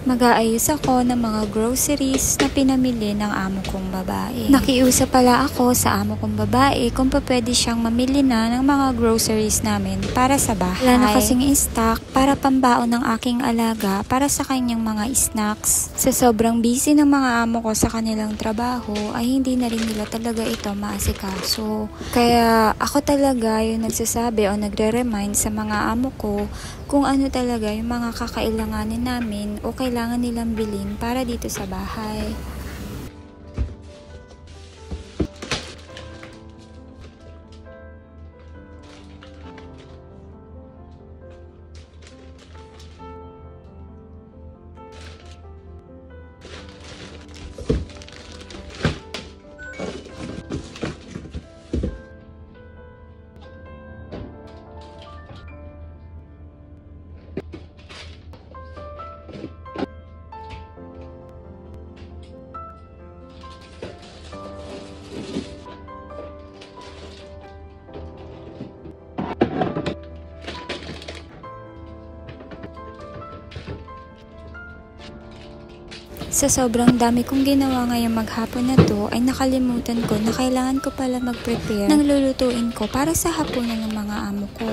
Mag-aayos ako ng mga groceries na pinamili ng amo kong babae. Nakiusap pala ako sa amo kong babae kung pwede siyang mamili na ng mga groceries namin para sa bahay. Wala na kasing stock para pambaon ng aking alaga para sa kanyang mga snacks. Sa sobrang busy ng mga amo ko sa kanilang trabaho ay hindi na rin nila talaga ito maasikaso. Kaya ako talaga yung nagsasabi o nagre-remind sa mga amo ko kung ano talaga yung mga kakailanganin namin o kailangan nilang bilhin para dito sa bahay. Sa sobrang dami kong ginawa ngayong maghapon na to, ay nakalimutan ko na kailangan ko pala mag-prepare ng lulutuin ko para sa hapunan ng mga amo ko.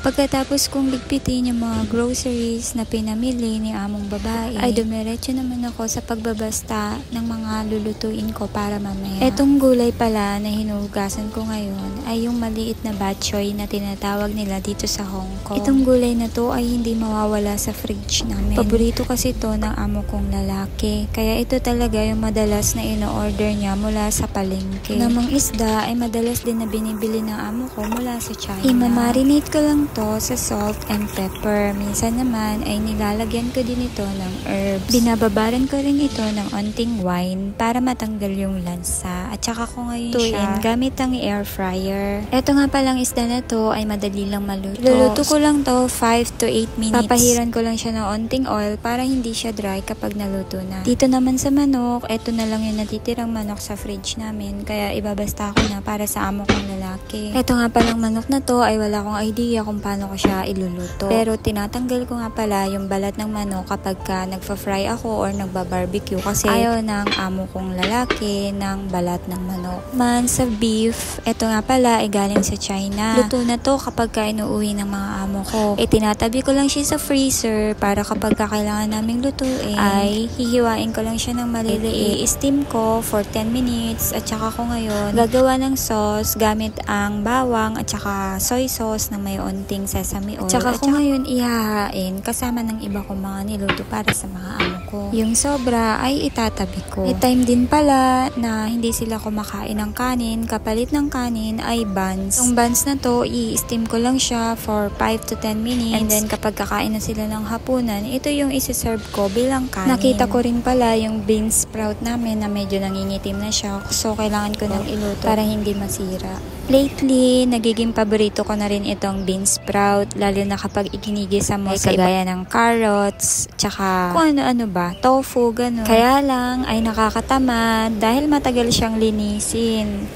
Pagkatapos kong ligpitin yung mga groceries na pinamili ni among babae, ay dumiretso naman ako sa pagbabasta ng mga lulutuin ko para mamaya. Etong gulay pala na hinuhugasan ko ngayon ay yung maliit na bok choy na tinatawag nila dito sa Hong Kong. Itong gulay na to ay hindi mawawala sa fridge namin. Paborito kasi to ng amo kong lalaki. Kaya ito talaga yung madalas na ino-order niya mula sa palengke. Namang isda ay madalas din na binibili ng amo ko mula sa China. Imamarinate ko lang to sa salt and pepper. Minsan naman ay nilalagyan ko din ito ng herbs. Binababaran ko rin ito ng onting wine para matanggal yung lansa. At saka ko ngayon siya gamit ang air fryer. Ito nga palang isda na to ay madali lang maluto. Luluto ko lang to 5 to 8 minutes. Papahiran ko lang siya ng onting oil para hindi siya dry kapag naluto na. Dito naman sa manok, ito na lang yung natitirang manok sa fridge namin. Kaya ibabasta ko na para sa amo kong lalaki. Ito nga palang manok na to ay wala akong idea kung paano ko siya iluluto. Pero tinatanggal ko nga pala yung balat ng manok kapag ka nagfa-fry ako or nagba-barbecue kasi ayaw ng amo kong lalaki ng balat ng manok. Man sa beef, ito nga pala ay galing sa China. Luto na to kapag ka inuuwi ng mga amo ko. Tinatabi ko lang siya sa freezer para kapag ka kailangan naming lutuin ay hihiwain ko lang siya ng maliliit. I-steam ko for 10 minutes at saka ko ngayon gagawa ng sauce gamit ang bawang at saka soy sauce na may onting sesame oil. At saka ko ngayon ihahain kasama ng iba kong mga niluto para sa mga amo ko. Yung sobra ay itatabi ko. May time din pala na hindi sila kumakain ng kanin. Kapalit ng kanin ay buns. Yung buns na to, i-steam ko lang siya for 5 to 10 minutes. And then kapag kakain na sila ng hapunan, ito yung isi-serve ko bilang kanin. Nakita ko rin pala yung bean sprout namin na medyo nangingitim na siya. So kailangan ko nang iluto para hindi masira. Lately, nagiging paborito ko na rin itong bean sprout, lalo na kapag iginigisa mo sa kagaya ng carrots, tsaka kung ano-ano ba, tofu, gano'n. Kaya lang ay nakakatamad dahil matagal siyang linisin.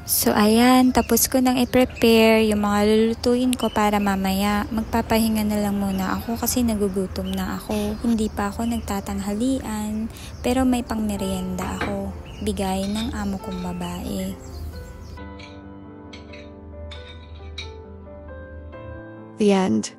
So ayan, tapos ko nang i-prepare yung mga lulutuin ko para mamaya. Magpapahinga na lang muna ako kasi nagugutom na ako. Hindi pa ako nagtatanghalian, pero may pangmerienda ako. Bigay ng amo kong babae. The end.